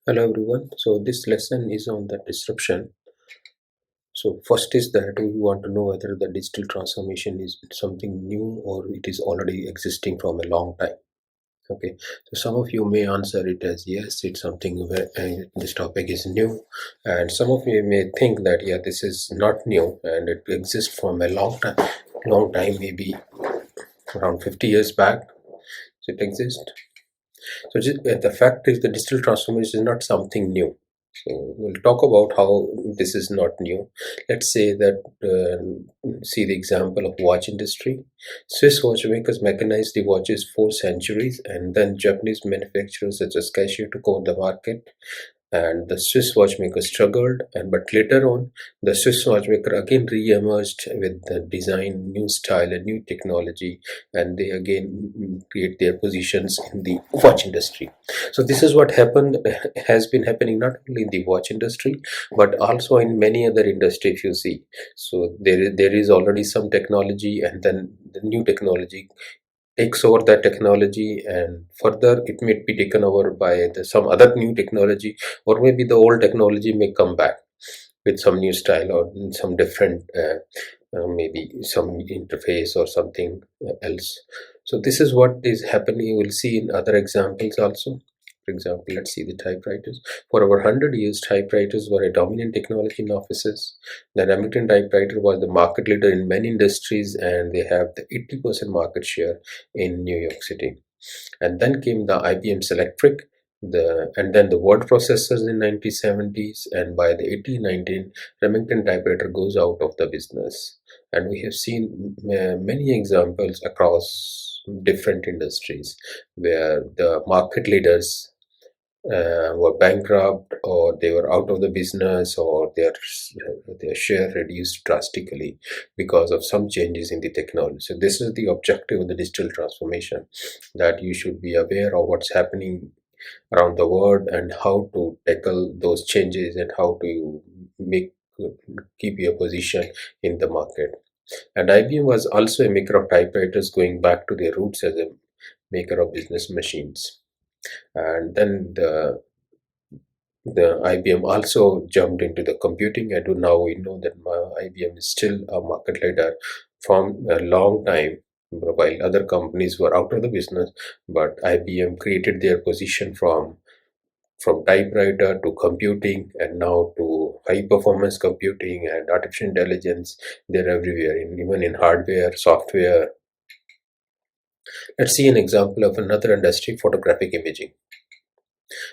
Hello everyone. So this lesson is on the disruption. So first is that we want to know whether the digital transformation is something new or it is already existing from a long time. Okay. So some of you may answer it as yes, it's something where this topic is new, and some of you may think that yeah, this is not new and it exists from a long time, maybe around 50 years back. So it exists. So the fact is, the digital transformation is not something new. So we'll talk about how this is not new. Let's say that see the example of watch industry. Swiss watchmakers mechanized the watches for centuries, and then Japanese manufacturers such as Casio took over the market, and the Swiss watchmaker struggled. And but later on, the Swiss watchmaker again re-emerged with the design, new style, and new technology, and they again create their positions in the watch industry. So this is what happened has been happening not only in the watch industry but also in many other industries. If you see, so there is already some technology, and then the new technology takes over that technology, and further it may be taken over by some other new technology, or maybe the old technology may come back with some new style or some different maybe some interface or something else. So this is what is happening. You will see in other examples also. For example, let's see the typewriters. For over 100 years, typewriters were a dominant technology in offices. The Remington typewriter was the market leader in many industries, and they have the 80% market share in New York City. And then came the IBM Selectric, and then the word processors in 1970s, and by the 1819, Remington typewriter goes out of the business. And we have seen many examples across different industries where the market leaders were bankrupt, or they were out of the business, or their share reduced drastically because of some changes in the technology. So this is the objective of the digital transformation, that you should be aware of what's happening around the world and how to tackle those changes and how to make keep your position in the market. And IBM was also a maker of typewriters, going back to their roots as a maker of business machines. And then the IBM also jumped into the computing, and now we know that IBM is still a market leader from a long time, while other companies were out of the business. But IBM created their position from typewriter to computing, and now to high performance computing and artificial intelligence. They're everywhere, even in hardware, software. Let's see an example of another industry, photographic imaging.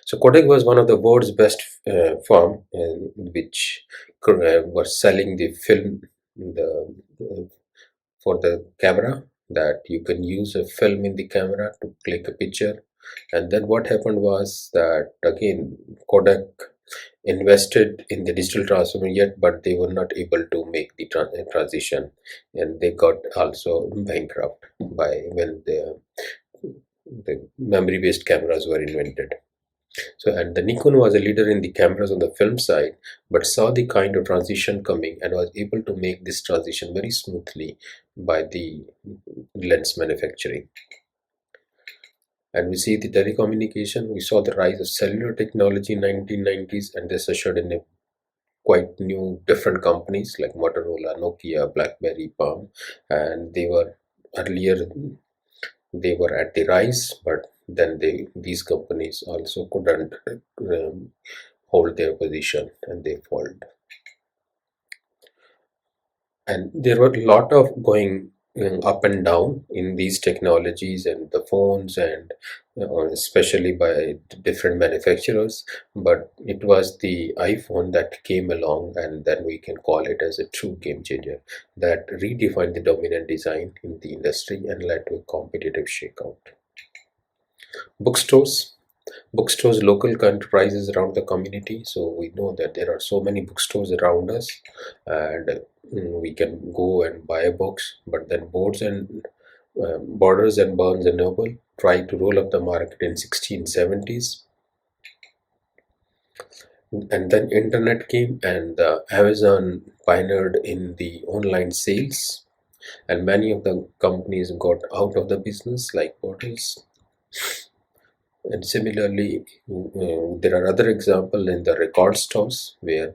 So Kodak was one of the world's best firm, which was selling the film, the for the camera, that you can use a film in the camera to click a picture. And then what happened was that again Kodak invested in the digital transformation yet, but they were not able to make the transition, and they got also bankrupt by when the memory based cameras were invented. So, and the Nikon was a leader in the cameras on the film side, but saw the kind of transition coming and was able to make this transition very smoothly by the lens manufacturing. And we see the telecommunication, we saw the rise of cellular technology in 1990s, and this ushered in a quite new different companies like Motorola, Nokia, BlackBerry, Palm, and they were earlier they were at the rise, but then these companies also couldn't hold their position, and they folded. And there were a lot of going up and down in these technologies and the phones, and especially by different manufacturers, but it was the iPhone that came along, and then we can call it as a true game changer that redefined the dominant design in the industry and led to a competitive shakeout. Bookstores. Bookstores, local enterprises around the community. So we know that there are so many bookstores around us, and we can go and buy books. But then Borders and Barnes and Noble tried to roll up the market in 1670s, and then internet came, and Amazon pioneered in the online sales, and many of the companies got out of the business like Borders. And similarly, there are other examples in the record stores where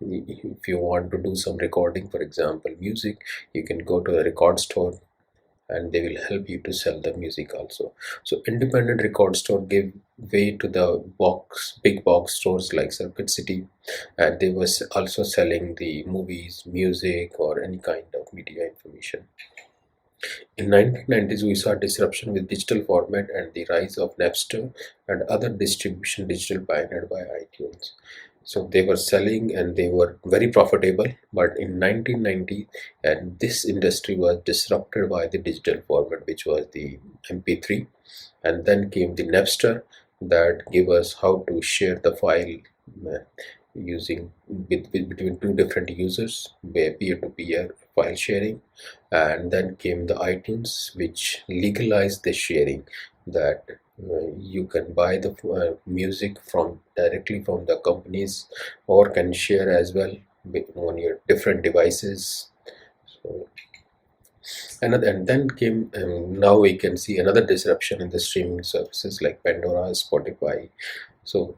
if you want to do some recording, for example, music, you can go to a record store and they will help you to sell the music also. So independent record store gave way to the big box stores like Circuit City, and they was also selling the movies, music, or any kind of media information. In 1990s, we saw disruption with digital format and the rise of Napster and other distribution digital pioneered by iTunes. So they were selling and they were very profitable. But in 1990, and this industry was disrupted by the digital format, which was the MP3, and then came the Napster that gave us how to share the file uh, using between two different users, peer-to-peer file sharing. And then came the iTunes, which legalized the sharing, that you can buy the music from directly from the companies or can share as well on your different devices. So another, and then came now we can see another disruption in the streaming services like Pandora, Spotify. So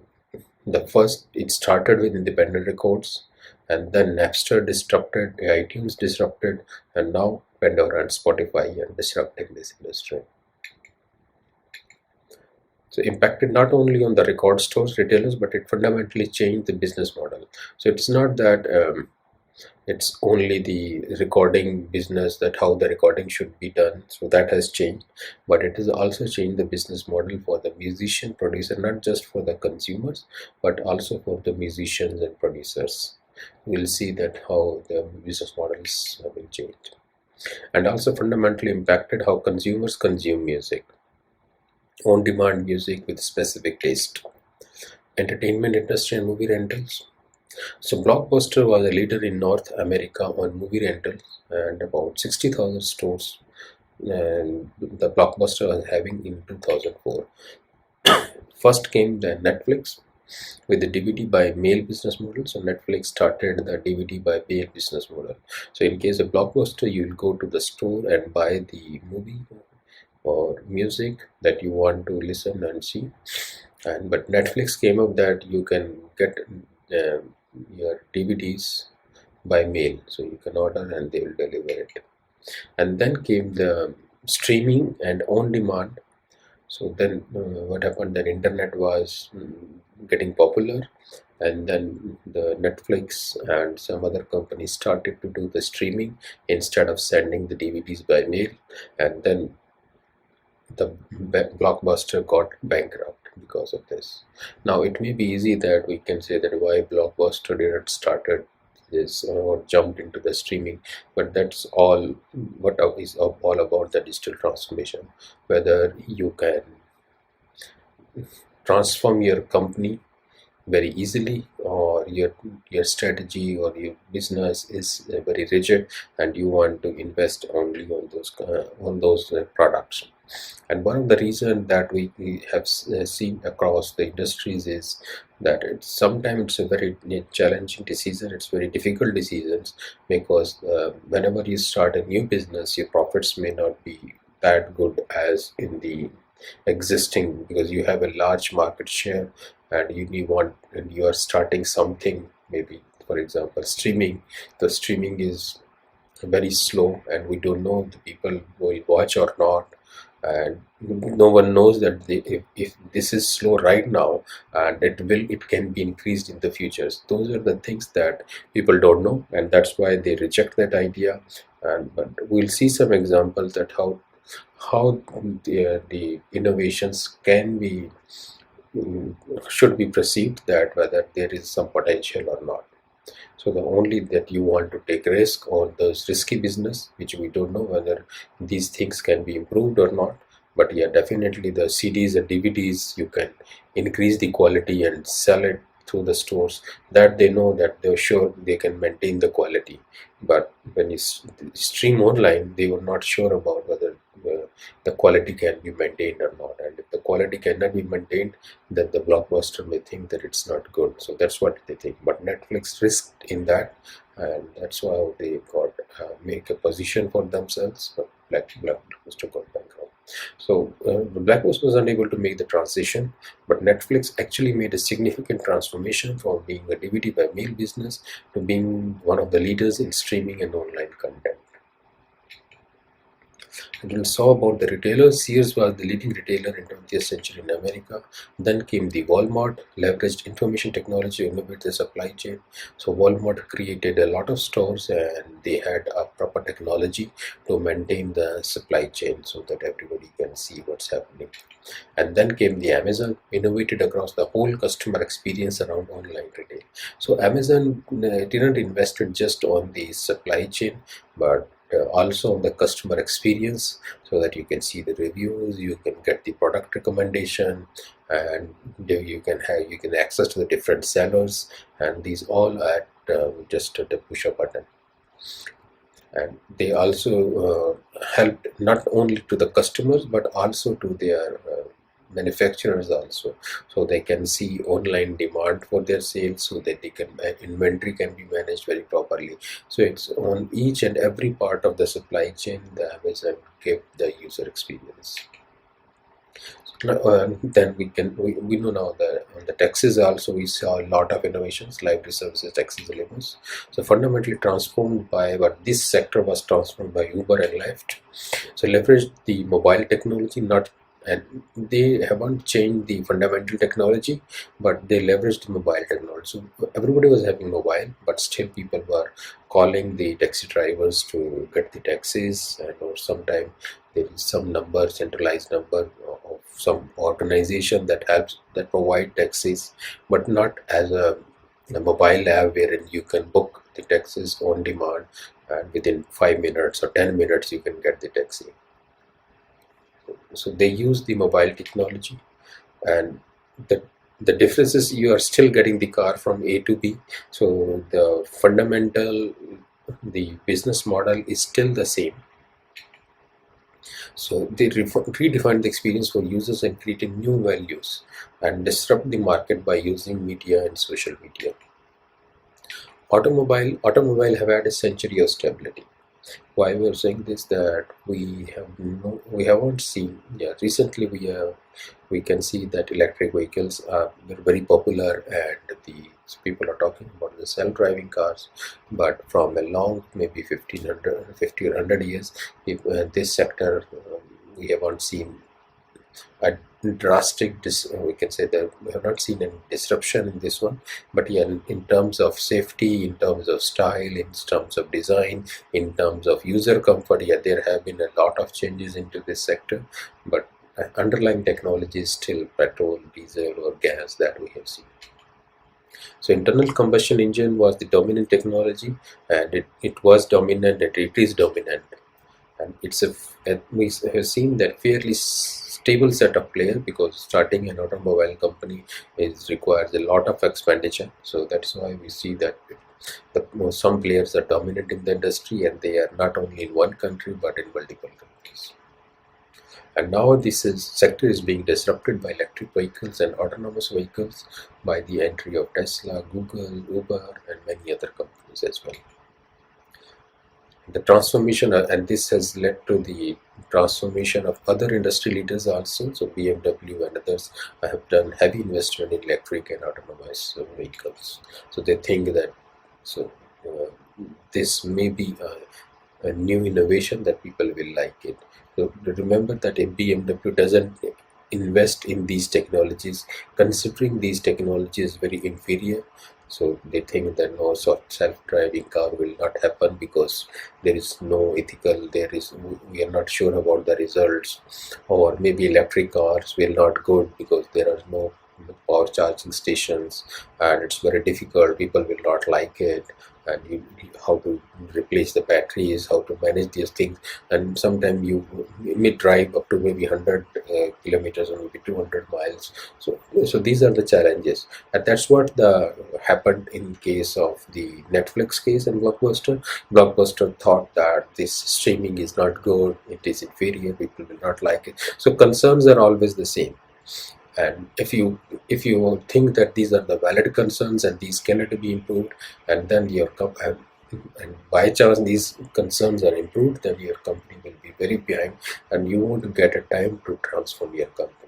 the first, it started with independent records, and then Napster disrupted, iTunes disrupted, and now Pandora and Spotify are disrupting this industry. So impacted not only on the record stores, retailers, but it fundamentally changed the business model. So it's not that it's only the recording business, that how the recording should be done, so that has changed, but it has also changed the business model for the musician producer, not just for the consumers but also for the musicians and producers. We'll see that how the business models will change, and also fundamentally impacted how consumers consume music. On demand music with specific taste, entertainment industry and movie rentals. So Blockbuster was a leader in North America on movie rentals, and about 60,000 stores and the Blockbuster was having in 2004. First came the Netflix with the DVD by mail business model. So Netflix started the DVD by mail business model. So in case of Blockbuster, you will go to the store and buy the movie or music that you want to listen and see. And but Netflix came up that you can get your DVDs by mail, so you can order and they will deliver it. And then came the streaming and on demand. So then what happened, that internet was getting popular, and then the Netflix and some other companies started to do the streaming instead of sending the DVDs by mail. And then the Blockbuster got bankrupt because of this. Now it may be easy that we can say that why Blockbuster didn't started this or jumped into the streaming, but that's all what is all about the digital transformation. Whether you can transform your company very easily, or your strategy or your business is very rigid and you want to invest only on those products. And one of the reasons that we have seen across the industries is that sometimes it's a very challenging decision, it's very difficult decisions, because whenever you start a new business, your profits may not be that good as in the existing, because you have a large market share and and you are starting something, maybe for example streaming. The streaming is very slow and we don't know the people will watch or not, and no one knows that if this is slow right now, and it can be increased in the futures. Those are the things that people don't know, and that's why they reject that idea. And but we'll see some examples that how the innovations can be should be perceived, that whether there is some potential or not. So the only that you want to take risk on those risky business, which we don't know whether these things can be improved or not. But yeah, definitely the CDs and DVDs, you can increase the quality and sell it through the stores, that they know that they're sure they can maintain the quality. But when you stream online, they were not sure about whether the quality can be maintained or not. And if the quality cannot be maintained, then the Blockbuster may think that it's not good. So that's what they think. But Netflix risked in that, and that's why they got make a position for themselves. But Blockbuster got bankrupt. So Blackbox was unable to make the transition, but Netflix actually made a significant transformation from being a DVD by mail business to being one of the leaders in streaming and online content. And we'll saw about the retailers. Sears was the leading retailer in 20th century in America. Then came the Walmart, leveraged information technology to innovate the supply chain. So Walmart created a lot of stores and they had a proper technology to maintain the supply chain so that everybody can see what's happening. And then came the Amazon, innovated across the whole customer experience around online retail. So Amazon didn't invest it just on the supply chain, but also on the customer experience, so that you can see the reviews, you can get the product recommendation, and you can access to the different sellers, and these all at just at the push a button. And they also helped not only to the customers but also to their manufacturers also, so they can see online demand for their sales, so that they can inventory can be managed very properly. So it's on each and every part of the supply chain the Amazon gave the user experience. Then we know now that on the taxis also we saw a lot of innovations, library services, taxi deliveries. So fundamentally transformed by what this sector was transformed by Uber and Lyft. So leveraged the mobile technology, not and they haven't changed the fundamental technology, but they leveraged the mobile technology. So everybody was having mobile, but still people were calling the taxi drivers to get the taxis, and or sometime there is some number, centralized number of some organization that helps that provide taxis, but not as a mobile app wherein you can book the taxis on demand, and within 5 minutes or 10 minutes you can get the taxi. So they use the mobile technology, and the the difference is you are still getting the car from A to B. So the fundamental, the business model is still the same. So they redefine the experience for users and creating new values and disrupt the market by using media and social media. Automobile have had a century of stability. Why we are saying this, that we haven't seen, yeah, recently we can see that electric vehicles are very popular, and the people are talking about the self-driving cars, but from a long maybe 50 or 100 years, if, this sector we haven't seen a drastic we can say that we have not seen any disruption in this one. But yeah, in terms of safety, in terms of style, in terms of design, in terms of user comfort, yeah, there have been a lot of changes into this sector, but underlying technology is still petrol, diesel or gas that we have seen. So internal combustion engine was the dominant technology, and it was dominant and it is dominant, and we have seen that fairly stable set of players, because starting an automobile company is requires a lot of expenditure. So that's why we see that some players are dominant in the industry, and they are not only in one country but in multiple countries. And now sector is being disrupted by electric vehicles and autonomous vehicles, by the entry of Tesla, Google, Uber, and many other companies as well. The transformation, and this has led to the transformation of other industry leaders also. So BMW and others have done heavy investment in electric and autonomous vehicles. So they think that, so this may be a new innovation that people will like it. So remember that if BMW doesn't invest in these technologies, considering these technologies very inferior, so they think that no self-driving car will not happen because there is no ethical, we are not sure about the results, or maybe electric cars will not good because there are no power charging stations, and it's very difficult, people will not like it, and how to replace the batteries, how to manage these things, and sometimes you may drive up to maybe 100 kilometers or maybe 200 miles. So these are the challenges, and that's what happened in case of the Netflix case and Blockbuster thought that this streaming is not good, it is inferior, people will not like it. So concerns are always the same, and if you think that these are the valid concerns and these cannot be improved, and then and by chance these concerns are improved, then your company will be very behind and you won't get a time to transform your company.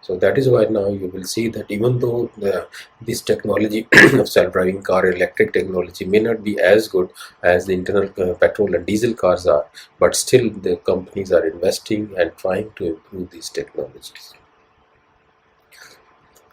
So that is why now you will see that even though this technology of self-driving car, electric technology may not be as good as the internal petrol and diesel cars are, but still the companies are investing and trying to improve these technologies.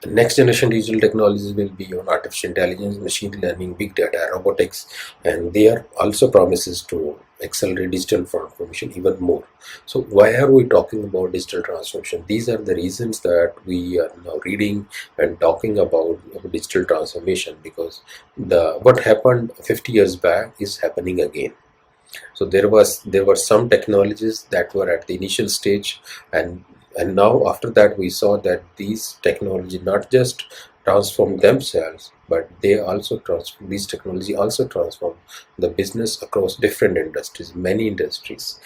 The next generation digital technologies will be on artificial intelligence, machine learning, big data, robotics, and they are also promises to accelerate digital transformation even more. So why are we talking about digital transformation? These are the reasons that we are now reading and talking about digital transformation, because the what happened 50 years back is happening again. So there were some technologies that were at the initial stage, and now after that we saw that these technology not just transform themselves, but they also transform, these technology also transform the business across different industries, many industries.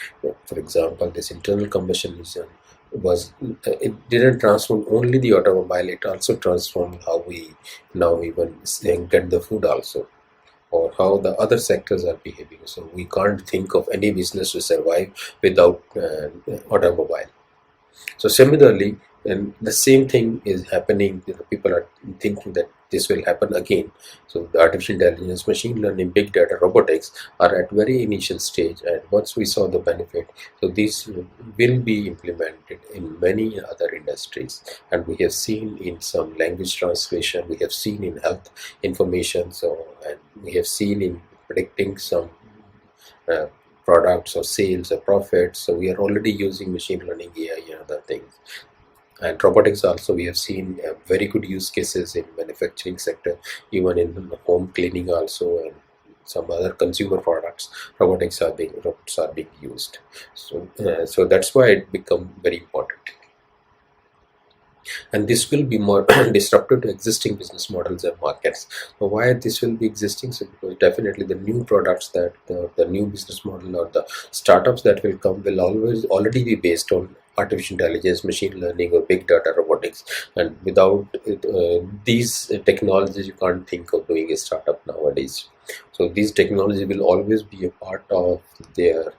For example, this internal combustion engine was it didn't transform only the automobile, it also transformed how we now even get the food also, or how the other sectors are behaving. So we can't think of any business to survive without automobile. So similarly, and the same thing is happening. People are thinking that this will happen again. So the artificial intelligence, machine learning, big data, robotics are at very initial stage. And once we saw the benefit, so these will be implemented in many other industries. And we have seen in some language translation, we have seen in health information, so and we have seen in predicting some uh, products or sales or profits. So we are already using machine learning, AI, and other things. And robotics also, we have seen very good use cases in manufacturing sector, even in the home cleaning also, and some other consumer products. Robots are being used. So that's why it become very important, and this will be more disruptive to existing business models and markets. So why this will be existing? So because definitely the new products that the new business model or the startups that will come will always already be based on artificial intelligence, machine learning, or big data, robotics. And without these technologies, you can't think of doing a startup nowadays. So these technologies will always be a part of their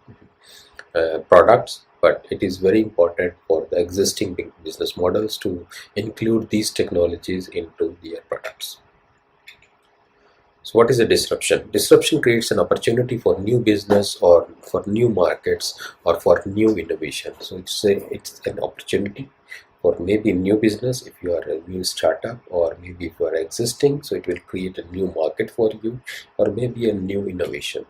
products, but it is very important for the existing big business models to include these technologies into their products. So what is a disruption? Disruption creates an opportunity for new business or for new markets or for new innovation. So it's an opportunity for maybe new business if you are a new startup, or maybe if you are existing, so it will create a new market for you, or maybe a new innovation.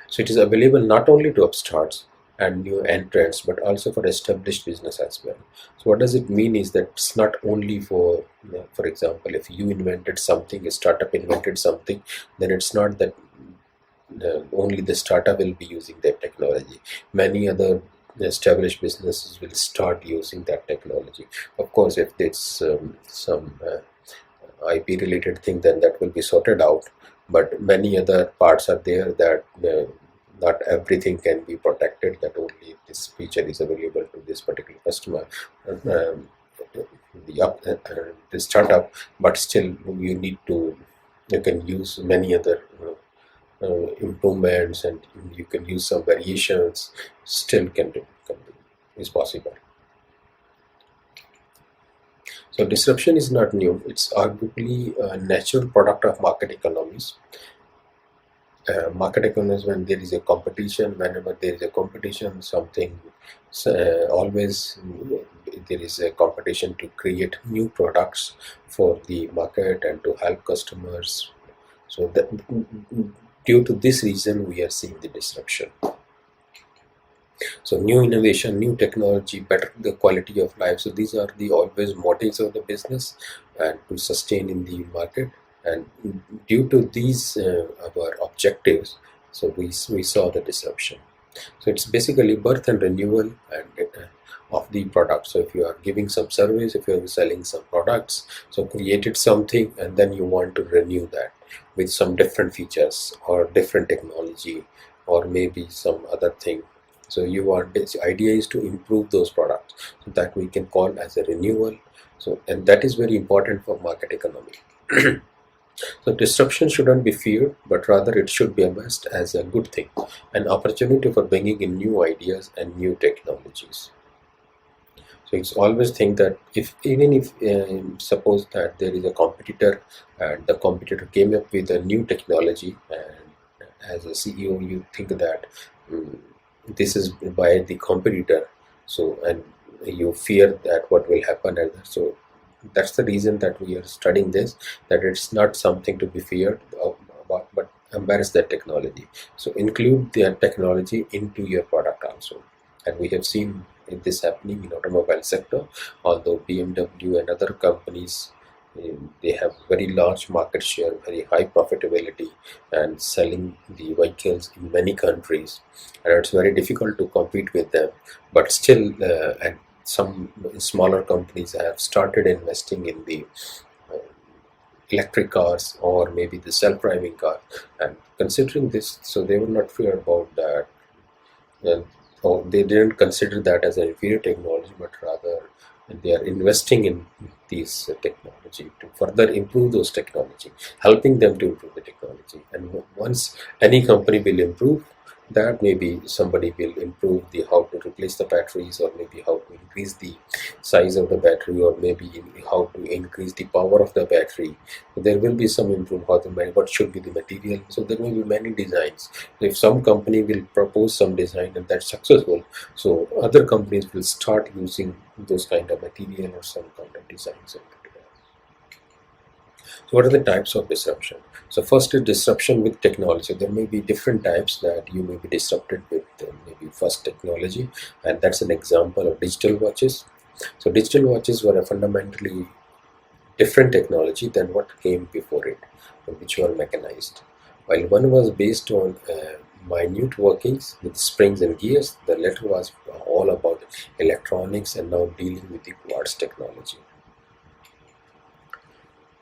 So it is available not only to upstarts and new entrants, but also for established business as well. So what does it mean is that it's not only for example, if you invented something, a startup invented something, then it's not that only the startup will be using that technology. Many other established businesses will start using that technology. Of course, if it's some IP related thing, then that will be sorted out. But many other parts are there that not everything can be protected. That only this feature is available to this particular customer, um, the startup. But still, you can use many other improvements, and you can use some variations. Still, is possible. So disruption is not new. It's arguably a natural product of market economies. Market economies, when there is a competition, whenever there is a competition, something always there is a competition to create new products for the market and to help customers. So that, due to this reason, we are seeing the disruption. So new innovation, new technology, better the quality of life. So these are the always motives of the business and to sustain in the market. And due to these our objectives, so we saw the disruption. So it's basically birth and renewal and of the product. So if you are giving some service, if you are selling some products, so created something and then you want to renew that with some different features or different technology or maybe some other thing. So you want, this idea is to improve those products, so that we can call as a renewal. So, and that is very important for market economy. So disruption shouldn't be feared, but rather it should be embraced as a good thing, an opportunity for bringing in new ideas and new technologies. So it's always think that if even if suppose that there is a competitor and the competitor came up with a new technology, and as a CEO you think that um, this is by the competitor, so and you fear that what will happen, and so that's the reason that we are studying this, that it's not something to be feared about, but embrace that technology. So include the technology into your product also, and we have seen this happening in automobile sector. Although BMW and other companies, they have very large market share, very high profitability, and selling the vehicles in many countries, and it's very difficult to compete with them. But still, and some smaller companies have started investing in the uh, electric cars or maybe the self-driving car, and considering this, so they will not fear about that, and or they didn't consider that as an inferior technology, but rather they are investing in these technology to further improve those technology, helping them to improve the technology. And once any company will improve that, maybe somebody will improve the how to replace the batteries, or maybe how to increase the size of the battery, or maybe how to increase the power of the battery. There will be some improvement how to what should be the material. So there will be many designs. If some company will propose some design and that's successful, so other companies will start using those kind of material or some kind of designs. So what are the types of disruption? So first is disruption with technology. There may be different types that you may be disrupted with, maybe first technology, and that's an example of digital watches. So digital watches were a fundamentally different technology than what came before it, which were mechanized. While one was based on minute workings with springs and gears, the latter was all about electronics and now dealing with the quartz technology.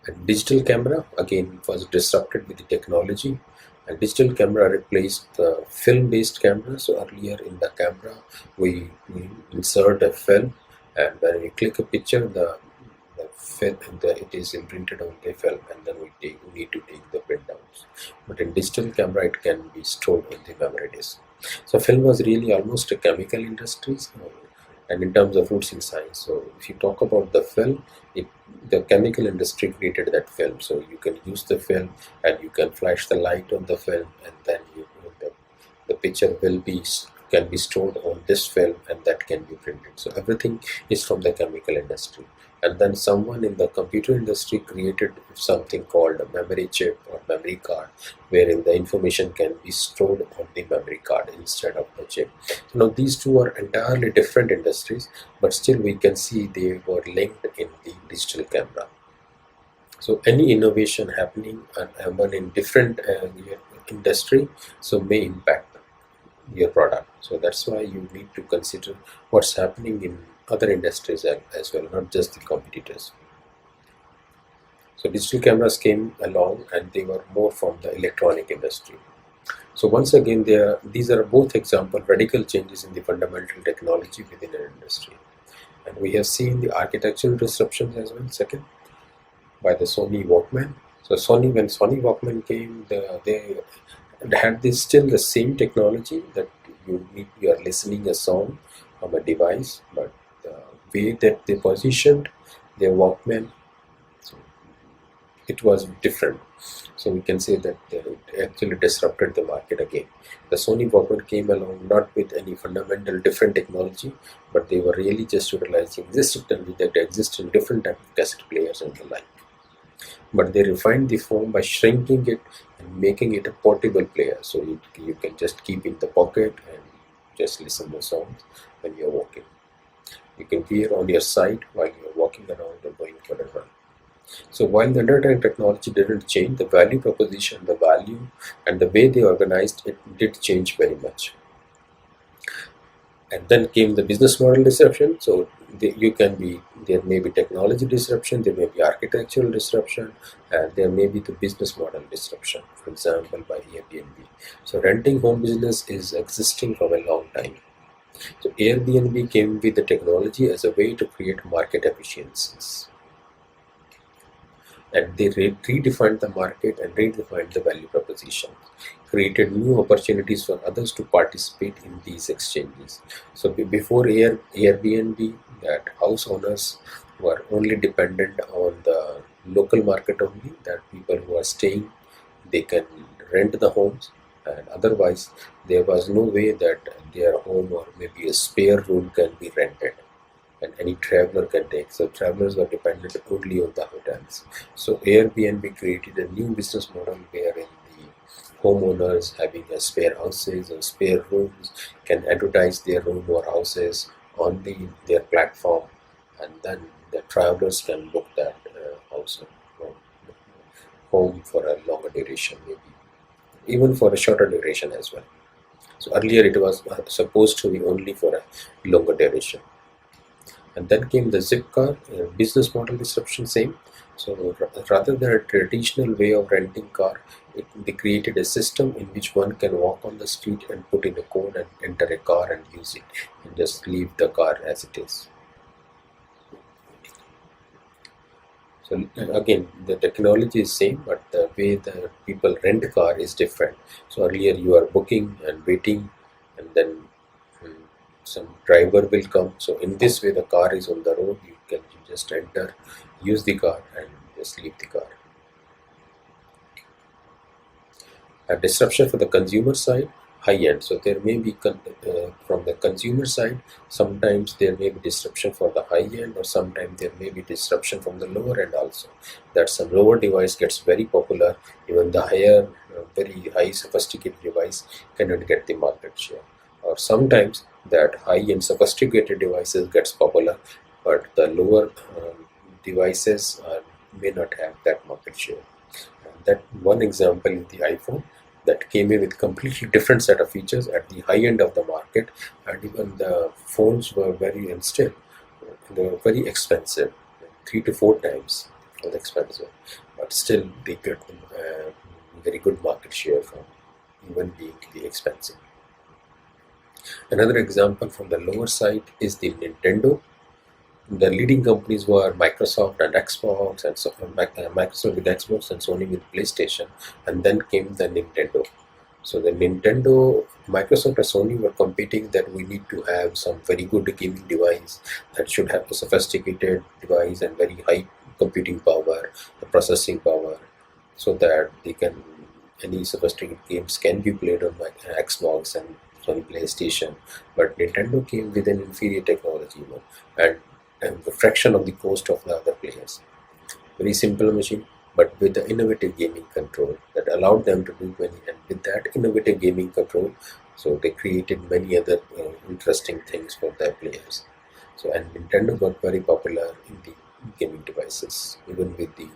And digital camera again was disrupted with the technology. And digital camera replaced the film-based camera. So earlier in the camera, we insert a film, and when we click a picture, the film, it is imprinted on the film, and then we need to take the printouts. But in digital camera, it can be stored on the memory disk. So film was really almost a chemical industry, and in terms of roots in science. So if you talk about the film, it, the chemical industry created that film. So you can use the film and you can flash the light on the film, and then the picture will be can be stored on this film, and that can be printed. So everything is from the chemical industry. And then someone in the computer industry created something called a memory chip or memory card, wherein the information can be stored on the memory card instead of the chip. So now these two are entirely different industries, but still we can see they were linked in the digital camera. So any innovation happening and one in different industry, so may impact your product. So that's why you need to consider what's happening in other industries as well, not just the competitors. So digital cameras came along and they were more from the electronic industry. So once again, these are both example radical changes in the fundamental technology within an industry. And we have seen the architectural disruptions as well, second, by the Sony Walkman. So when Sony Walkman came, they had this still the same technology that you are listening a song from a device, but the way that they positioned their Walkman, so it was different. So we can say that it actually disrupted the market again. The Sony Walkman came along not with any fundamental different technology, but they were really just utilizing this technology that exists in different type of cassette players and the like. But they refined the form by shrinking it and making it a portable player. So you can just keep in the pocket and just listen to songs when you're walking. You can wear on your side while you're walking around or going for a run. So while the underlying technology didn't change, the value proposition, the value, and the way they organized it did change very much. And then came the business model disruption. So there may be technology disruption, there may be architectural disruption, and there may be the business model disruption. For example, by Airbnb. So renting home business is existing for a long time. So Airbnb came with the technology as a way to create market efficiencies. and they redefined the market and redefined the value proposition, created new opportunities for others to participate in these exchanges. So before Airbnb, that house owners were only dependent on the local market only, that people who are staying, they can rent the homes, and otherwise there was no way that their home or maybe a spare room can be rented and any traveler can take. So travelers were dependent only on the hotels. So Airbnb created a new business model wherein the homeowners having a spare houses or spare rooms can advertise their room or houses on their platform, and then the travelers can book that house or home for a longer duration, maybe even for a shorter duration as well. So earlier it was supposed to be only for a longer duration. And then came the Zipcar business model disruption, same. So rather than a traditional way of renting car, they created a system in which one can walk on the street and put in a code and enter a car and use it and just leave the car as it is. So again, the technology is same, but the way the people rent a car is different. So earlier you are booking and waiting, and then mm, some driver will come. So in this way, the car is on the road. You can just enter, use the car, and just leave the car. A disruption for the consumer side, high end. So there may be from the consumer side, sometimes there may be disruption for the high end, or sometimes there may be disruption from the lower end also. That some lower device gets very popular, even the higher, very high sophisticated device cannot get the market share. Or sometimes that high end sophisticated devices gets popular, but the lower devices may not have that market share. That one example is the iPhone, that came in with completely different set of features at the high end of the market, and even the phones were very, and still they were very expensive, 3 to 4 times as expensive, but still they get very good market share from even being the expensive. Another example from the lower side is the Nintendo. The leading companies were Microsoft and Xbox, and so Microsoft with Xbox and Sony with PlayStation, and then came the Nintendo. So the Nintendo, Microsoft and Sony were competing that we need to have some very good gaming device that should have a sophisticated device and very high computing power, the processing power, so that they can, any sophisticated games can be played on my Xbox and Sony PlayStation. But Nintendo came with an inferior technology, and the fraction of the cost of the other players. Very simple machine, but with the innovative gaming control that allowed them to do many. And with that innovative gaming control, so they created many other interesting things for their players. So and Nintendo got very popular in the gaming devices, even with the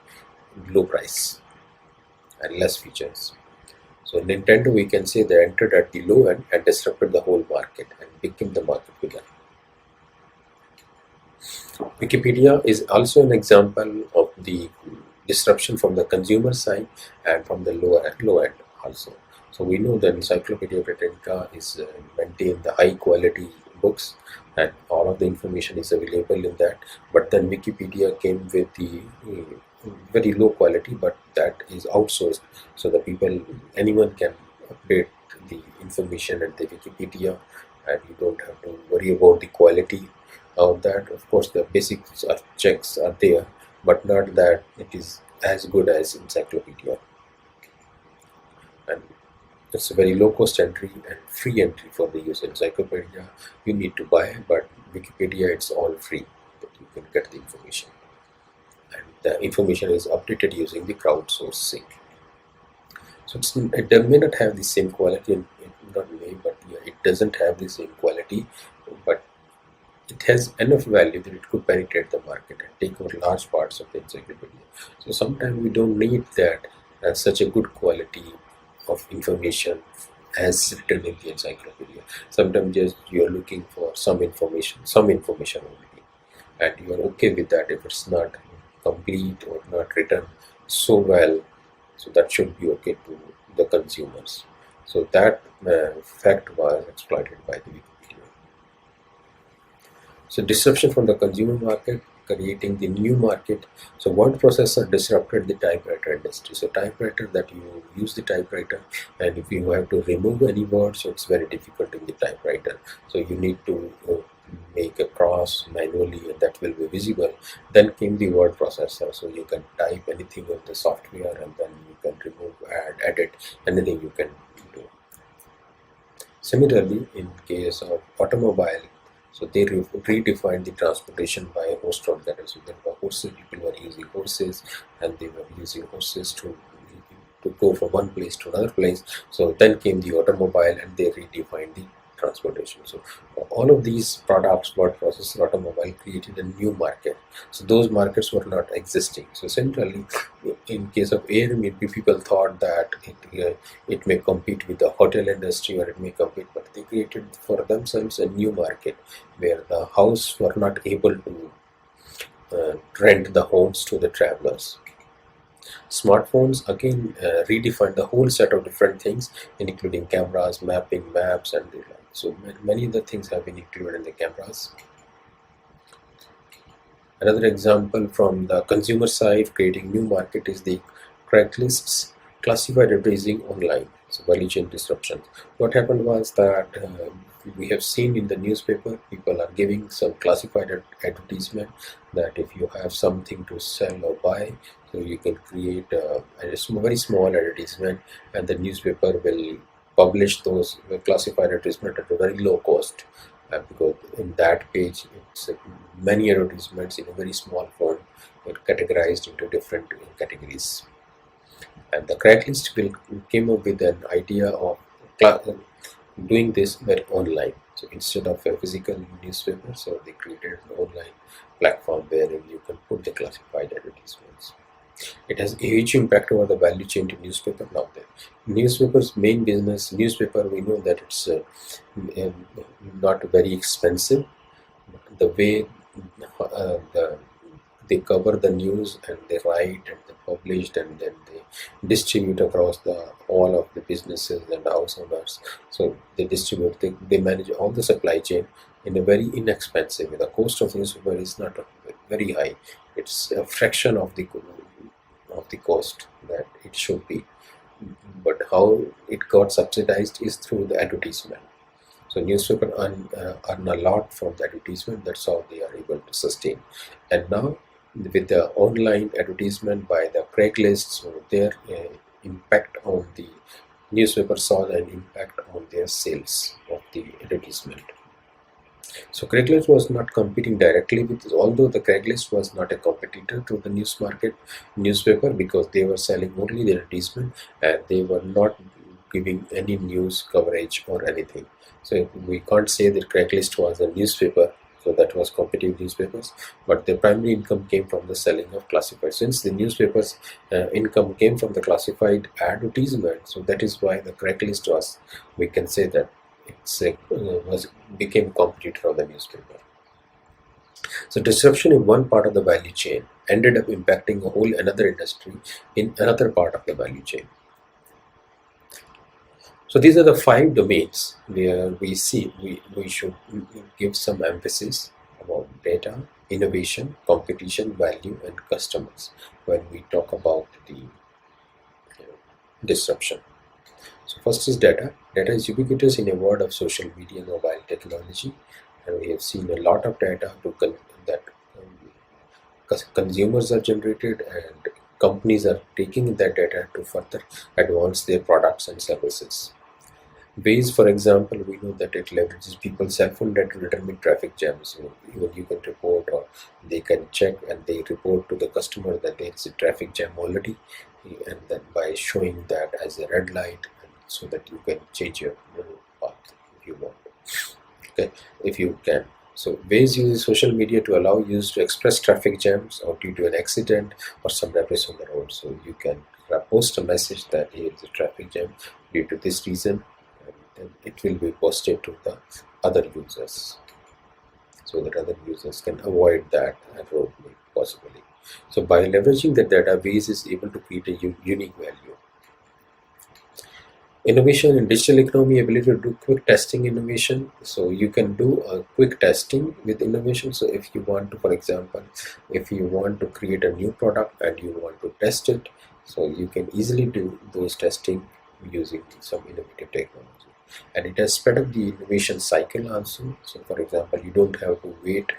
low price and less features. So Nintendo, we can say they entered at the low end and disrupted the whole market and became the market leader. Wikipedia is also an example of the disruption from the consumer side and from the low end also. So we know that Encyclopedia Britannica is maintain the high quality books, and all of the information is available in that. But then Wikipedia came with the very low quality, but that is outsourced, so the people, anyone can update the information at the Wikipedia, and you don't have to worry about the quality of that. Of course, the basic checks are there, but not that it is as good as Encyclopedia. And it's a very low cost entry and free entry for the user. Encyclopedia you need to buy, but Wikipedia it's all free, that you can get the information. And the information is updated using the crowdsourcing. So it may not have the same quality, not may, but yeah, it doesn't have the same quality, but it has enough value that it could penetrate the market and take over large parts of the encyclopedia. So sometimes we don't need that such a good quality of information as written in the encyclopedia. Sometimes just you are looking for some information only, and you are okay with that if it's not complete or not written so well. So that should be okay to the consumers. So that fact was exploited by the Wikipedia. So disruption from the consumer market, creating the new market. So word processor disrupted the typewriter industry. So typewriter, that you use the typewriter, and if you have to remove any word, so it's very difficult in the typewriter. So you need to make a cross manually, and that will be visible. Then came the word processor, so you can type anything on the software, and then you can remove, add, edit, anything you can do. Similarly, in case of automobile, so they redefined the transportation by a host of that. So there were horses, people were using horses, and they were using horses to go from one place to another place. So then came the automobile, and they redefined the transportation. So all of these products, word processor, automobile, created a new market. So those markets were not existing. So similarly, in case of air, maybe people thought that it may compete with the hotel industry, or it may compete, but they created for themselves a new market where the house were not able to rent the homes to the travelers. Smartphones again redefined the whole set of different things, including cameras, mapping, maps, and the like. So many other things have been included in the cameras. Another example from the consumer side, creating new market, is the Craigslist's classified advertising online. So value chain disruptions. What happened was that we have seen in the newspaper, people are giving some classified advertisement that if you have something to sell or buy, so you can create very small advertisement, and the newspaper will publish those classified advertisement at a very low cost. Because in that page, it's many advertisements in a very small font, categorized into different categories. And the Craigslist came up with an idea of doing this very online. So instead of a physical newspaper, so they created an online platform wherein you can put the classified advertisements. It has a huge impact over the value chain to newspaper. Now the newspaper's main business, newspaper, we know that it's not very expensive. The way they cover the news, and they write, and they publish, and then they distribute across all of the businesses and house owners. So they distribute, they manage all the supply chain in a very inexpensive way. The cost of newspaper is not very high. It's a fraction of the cost that it should be. But how it got subsidized is through the advertisement. So newspaper earn a lot from the advertisement. That's how they are able to sustain. And now with the online advertisement by the Craigslist, so their impact on the newspaper saw an impact on their sales of the advertisement. So Craigslist was not competing directly with, although the Craigslist was not a competitor to the newspaper, because they were selling only the advertisement, and they were not giving any news coverage or anything. So we can't say that Craigslist was a newspaper, so that was competitive newspapers, but the primary income came from the selling of classified. Since the newspapers income came from the classified advertisement, so that is why the Craigslist was, we can say that became competitor of the newspaper. So disruption in one part of the value chain ended up impacting a whole another industry in another part of the value chain. So these are the 5 domains where we see we should give some emphasis about data, innovation, competition, value, and customers when we talk about the disruption. So first is data. Data is ubiquitous in a world of social media and mobile technology, and we have seen a lot of data that consumers are generated, and companies are taking that data to further advance their products and services. Waze, for example, we know that it leverages people's cell phone data to determine traffic jams. So even you can report, or they can check, and they report to the customer that there is a traffic jam already, and then by showing that as a red light, so that you can change your path if you want. Okay, if you can. So Waze uses social media to allow users to express traffic jams or due to an accident or some damage on the road. So you can post a message that here is a traffic jam due to this reason, and then it will be posted to the other users, so that other users can avoid that road possibly. So by leveraging the data, Waze is able to create a unique value. Innovation in digital economy, ability to do quick testing innovation. So you can do a quick testing with innovation. So if you want to, for example, if you want to create a new product and you want to test it, so you can easily do those testing using some innovative technology. And it has sped up the innovation cycle also. So for example, you don't have to wait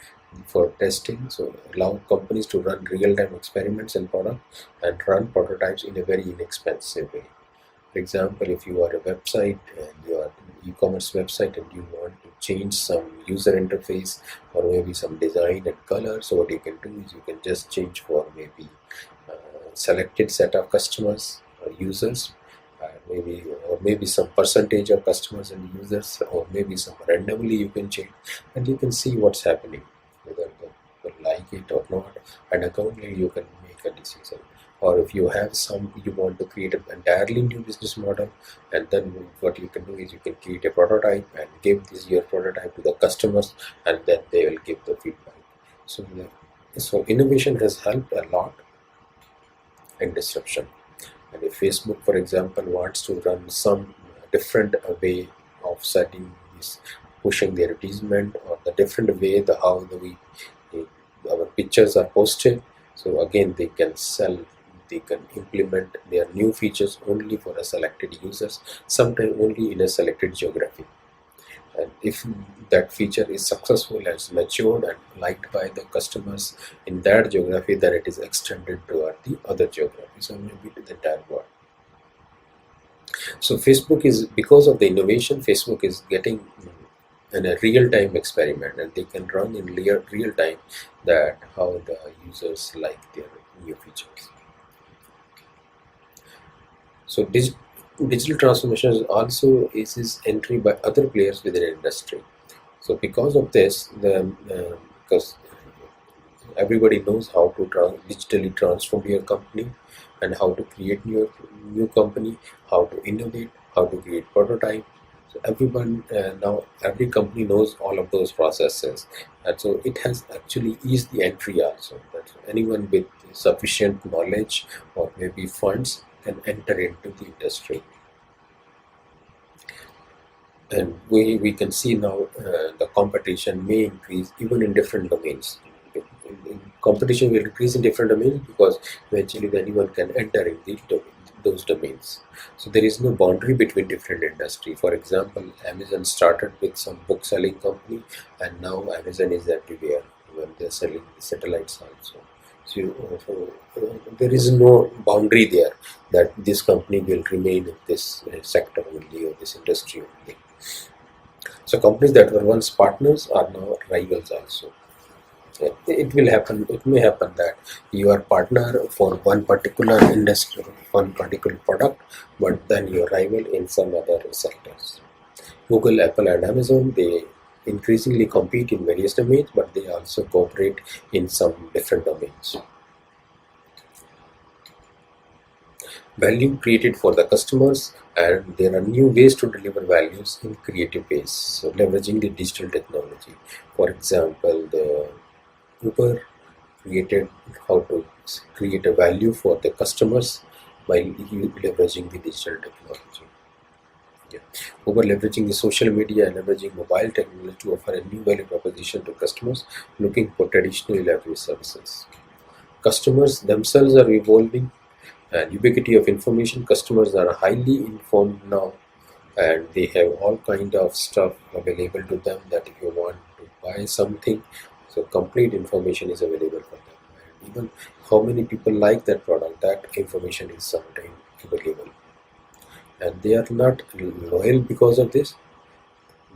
for testing. So allow companies to run real-time experiments and product and run prototypes in a very inexpensive way. For example, if you are a website and you are an e-commerce website and you want to change some user interface or maybe some design and color, so what you can do is you can just change for maybe selected set of customers or users, maybe some percentage of customers and users, or maybe some randomly you can change, and you can see what's happening, whether people like it or not, and accordingly you can make a decision. Or if you have some, you want to create an entirely new business model, and then what you can do is you can create a prototype and give this your prototype to the customers, and then they will give the feedback. So, so innovation has helped a lot in disruption. And if Facebook, for example, wants to run some different way of setting this, pushing the advertisement, or the different way the how the we our pictures are posted, so again they can sell, they can implement their new features only for a selected users, sometimes only in a selected geography. And if that feature is successful and matured and liked by the customers in that geography, then it is extended to the other geographies or maybe to the entire world. So Facebook is, because of the innovation, Facebook is getting in a real-time experiment, and they can run in real time that how the users like their new features. So digital transformation is also is entry by other players within the industry. So because of this, because everybody knows how to digitally transform your company and how to create new company, how to innovate, how to create prototype. So everyone now, every company knows all of those processes, and so it has actually eased the entry also. That anyone with sufficient knowledge or maybe funds can enter into the industry. And we can see now the competition may increase even in different domains. Competition will increase in different domains because eventually anyone can enter in those domains. So there is no boundary between different industry. For example, Amazon started with some book selling company, and now Amazon is everywhere when they're selling satellites also. So there is no boundary there that this company will remain in this sector only or this industry only. So companies that were once partners are now rivals also. It will happen, it may happen that you are partner for one particular industry, one particular product, but then your rival in some other sectors. Google, Apple and Amazon, they increasingly compete in various domains, but they also cooperate in some different domains. Value created for the customers, and there are new ways to deliver values in creative ways, so leveraging the digital technology. For example, the Uber created how to create a value for the customers by leveraging the digital technology. Yeah. Uber leveraging the social media and leveraging mobile technology to offer a new value proposition to customers looking for traditional leverage services. Customers themselves are evolving, and ubiquity of information. Customers are highly informed now, and they have all kind of stuff available to them, that if you want to buy something, so complete information is available for them, and even how many people like that product, that information is sometimes available, and they are not loyal because of this.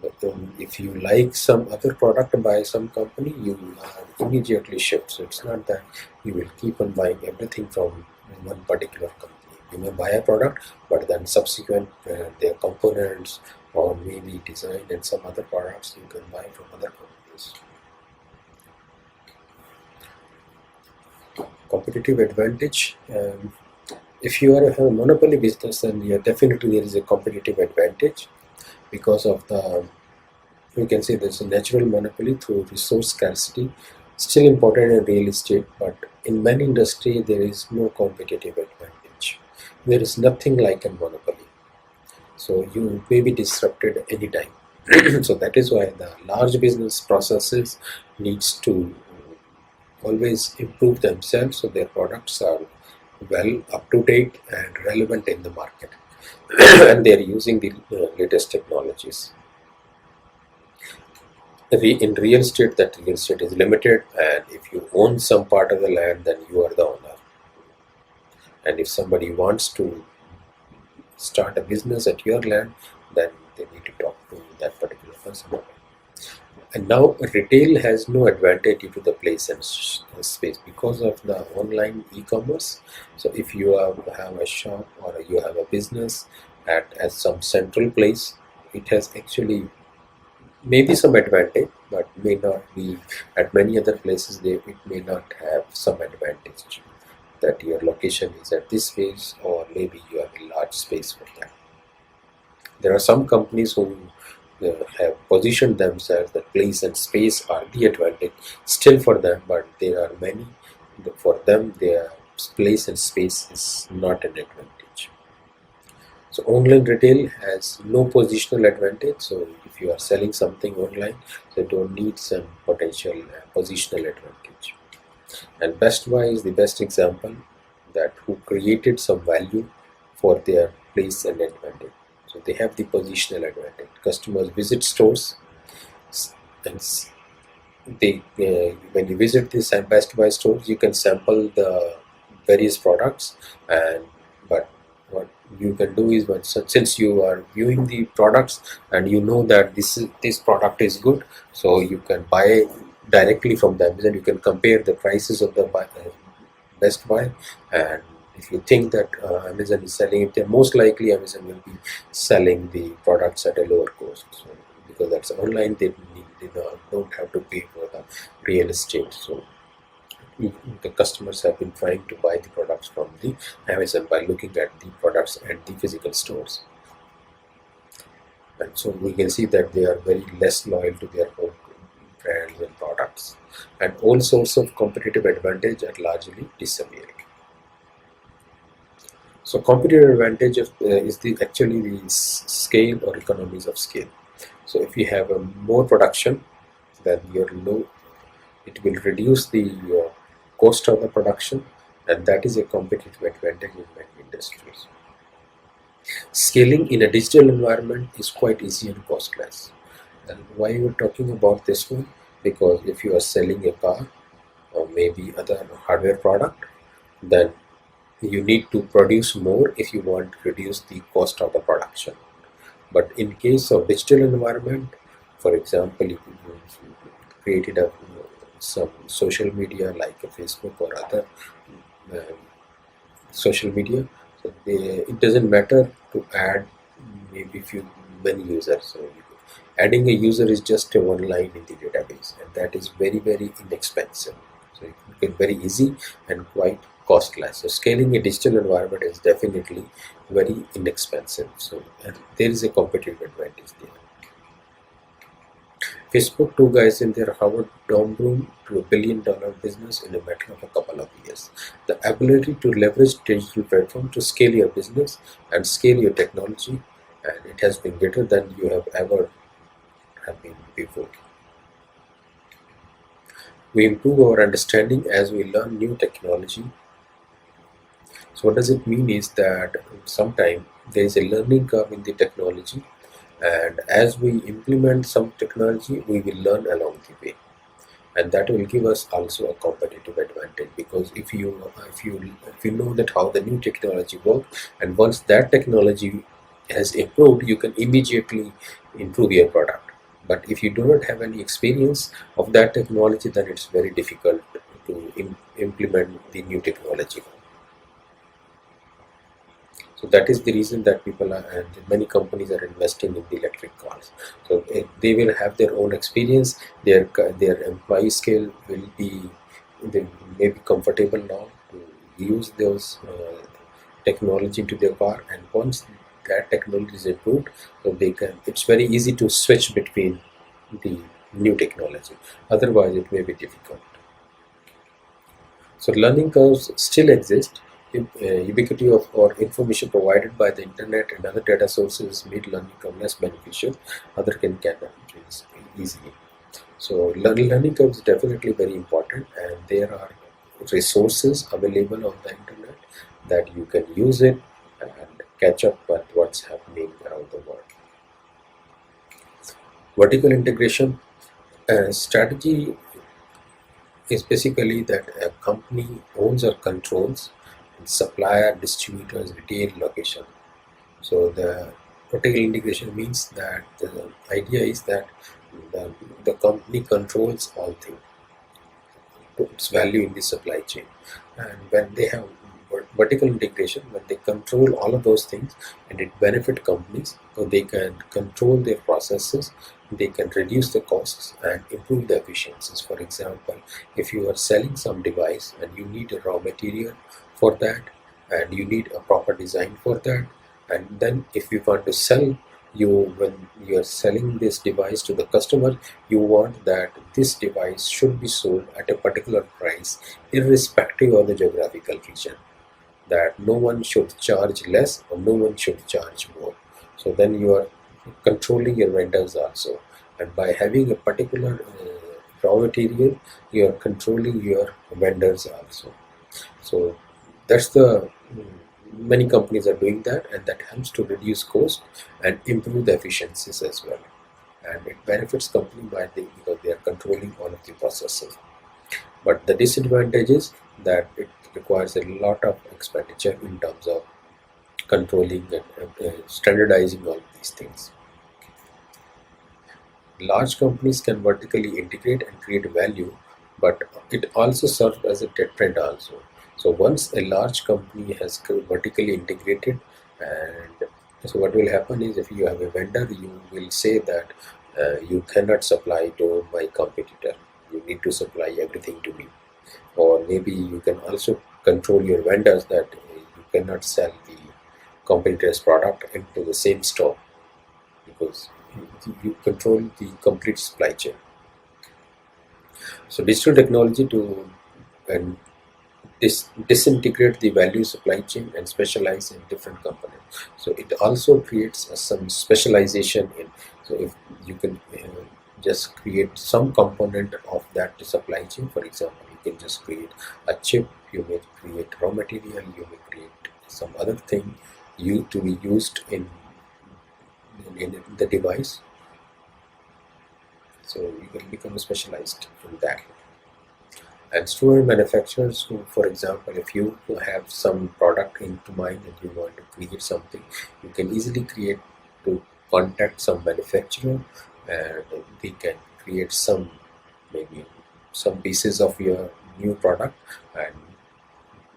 But if you like some other product by some company, you immediately shift. So it's not that you will keep on buying everything from one particular company. You may buy a product, but then subsequent their components or maybe design and some other products you can buy from other companies. Competitive advantage. If you are a monopoly business, then yeah, definitely there is a competitive advantage because of the, we can say there's a natural monopoly through resource scarcity, still important in real estate, but in many industry there is no competitive advantage. There is nothing like a monopoly. So you may be disrupted anytime. So that is why the large business processes needs to always improve themselves so their products are well up to date and relevant in the market. And they are using the latest technologies. In real estate, that real estate is limited, and if you own some part of the land, then you are the owner. And if somebody wants to start a business at your land, then they need to talk to that particular person. And now retail has no advantage due to the place and space because of the online e-commerce. So if you have a shop or you have a business at some central place, it has actually maybe some advantage, but may not be at many other places. It may not have some advantage that your location is at this space, or maybe you have a large space for that. There are some companies who have positioned themselves that place and space are the advantage still for them, but there are many for them their place and space is not an advantage. So online retail has no positional advantage. So if you are selling something online, they don't need some potential positional advantage. And Best Buy is the best example that who created some value for their place and advantage. So they have the positional advantage. Customers visit stores and they when you visit these Best Buy stores, you can sample the various products, and but what you can do is since you are viewing the products and you know that this product is good, so you can buy directly from them. Then you can compare the prices of the Best Buy, and if you think that Amazon is selling it, then most likely Amazon will be selling the products at a lower cost. So, because that's online, don't have to pay for the real estate. So the customers have been trying to buy the products from the Amazon by looking at the products at the physical stores. And so we can see that they are very less loyal to their own brands and products. And all sorts of competitive advantage are largely disappearing. So competitive advantage is actually the scale or economies of scale. So if you have a more production, then it will reduce the cost of the production, and that is a competitive advantage in many industries. Scaling in a digital environment is quite easy and costless. And why we're talking about this one? Because if you are selling a car or maybe other hardware product, then you need to produce more if you want to reduce the cost of the production. But in case of digital environment, for example, if you created some social media like a Facebook or other uh, social media, so it doesn't matter to add maybe many users. So adding a user is just a one line in the database, and that is very inexpensive. So it became very easy and quite costless. So scaling a digital environment is definitely very inexpensive. So and there is a competitive advantage there. Facebook, two guys in their Howard dorm room to $1 billion business in a matter of a couple of years. The ability to leverage digital platform to scale your business and scale your technology, and it has been greater than you have ever have been before. We improve our understanding as we learn new technology. So what does it mean is that sometimes there is a learning curve in the technology, and as we implement some technology, we will learn along the way, and that will give us also a competitive advantage. Because if you know that how the new technology works, and once that technology has improved, you can immediately improve your product. But if you do not have any experience of that technology, then it's very difficult to implement the new technology. So that is the reason that people are, and many companies are investing in the electric cars. So they will have their own experience. Their employee scale will be, they may be comfortable now to use those technology into their car, and once that technology is improved, so they can. It's very easy to switch between the new technology. Otherwise, it may be difficult. So learning curves still exist ubiquity of or information provided by the internet and other data sources made learning curve less beneficial. Other can easily. So learning curve is definitely very important, and there are resources available on the internet that you can use it and catch up with what's happening around the world. Vertical integration strategy is basically that a company owns or controls supplier, distributors, retail location. So the vertical integration means that the idea is that the, the company controls all things, puts value in the supply chain. And when they have vertical integration, when they control all of those things, and it benefit companies, so they can control their processes, they can reduce the costs and improve the efficiencies. For example, if you are selling some device and you need a raw material for that, and you need a proper design for that, and then if you want to sell, when you are selling this device to the customer, you want that this device should be sold at a particular price irrespective of the geographical region, that no one should charge less or no one should charge more. So then you are controlling your vendors also, and by having a particular raw material, you are controlling your vendors also. So that's the many companies are doing that, and that helps to reduce cost and improve the efficiencies as well. And it benefits company because they are controlling all of the processes. But the disadvantage is that it requires a lot of expenditure in terms of controlling and standardizing all these things. Large companies can vertically integrate and create value, but it also serves as a deterrent also. So once a large company has vertically integrated, and so what will happen is, if you have a vendor, you will say that you cannot supply to my competitor. You need to supply everything to me. Or maybe you can also control your vendors that you cannot sell the competitor's product into the same store, because you control the complete supply chain. So digital technology to and disintegrate the value supply chain and specialize in different components. So it also creates some specialization in. So if you can just create some component of that supply chain, for example, you can just create a chip, you may create raw material, you may create some other thing you to be used in the device. So you can become specialized in that. And student manufacturers who, for example, if you have some product into mind and you want to create something, you can easily create to contact some manufacturer, and they can create some, maybe some pieces of your new product, and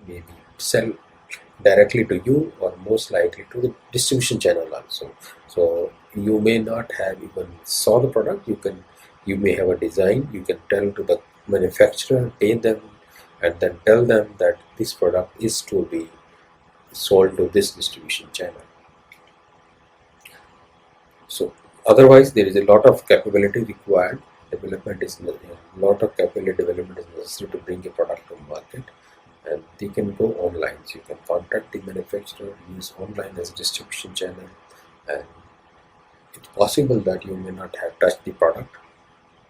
maybe sell directly to you, or most likely to the distribution channel also. So you may not have even saw the product, you may have a design, you can tell to the manufacturer, pay them, and then tell them that this product is to be sold to this distribution channel. So otherwise there is a lot of capability required. Development is a lot of capability development is necessary to bring a product to market, and they can go online. So you can contact the manufacturer, use online as a distribution channel, and it's possible that you may not have touched the product,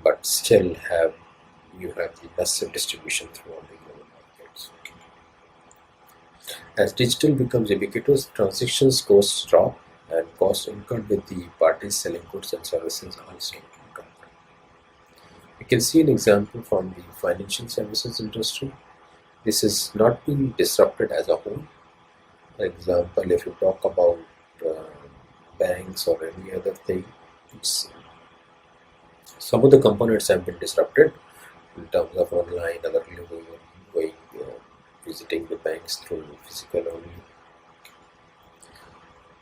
but still you have the massive distribution through all the global markets. As digital becomes ubiquitous, transactions costs drop, and costs incurred with the parties selling goods and services also drop. We can see an example from the financial services industry. This is not being disrupted as a whole. For example, if you talk about banks or any other thing, some of the components have been disrupted in terms of online, other going visiting the banks through physical only.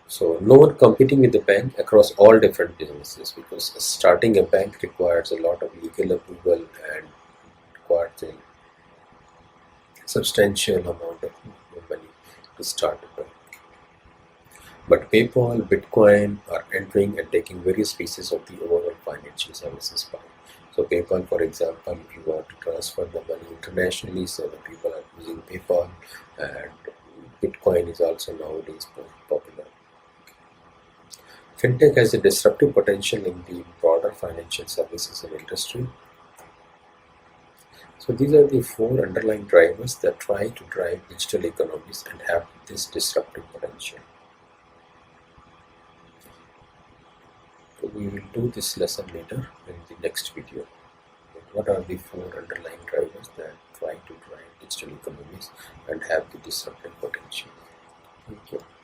So no one competing with the bank across all different businesses, because starting a bank requires a lot of legal approval and requires a substantial amount of money to start a bank. But PayPal, Bitcoin are entering and taking various pieces of the overall financial services pie. So PayPal, for example, if you want to transfer the money internationally, so the people are using PayPal, and Bitcoin is also nowadays popular. Fintech has a disruptive potential in the broader financial services and industry. So these are the four underlying drivers that try to drive digital economies and have this disruptive potential. So we will do this lesson later in the next video. What are the four underlying drivers that try to drive digital economies and have the disruptive potential? Thank you.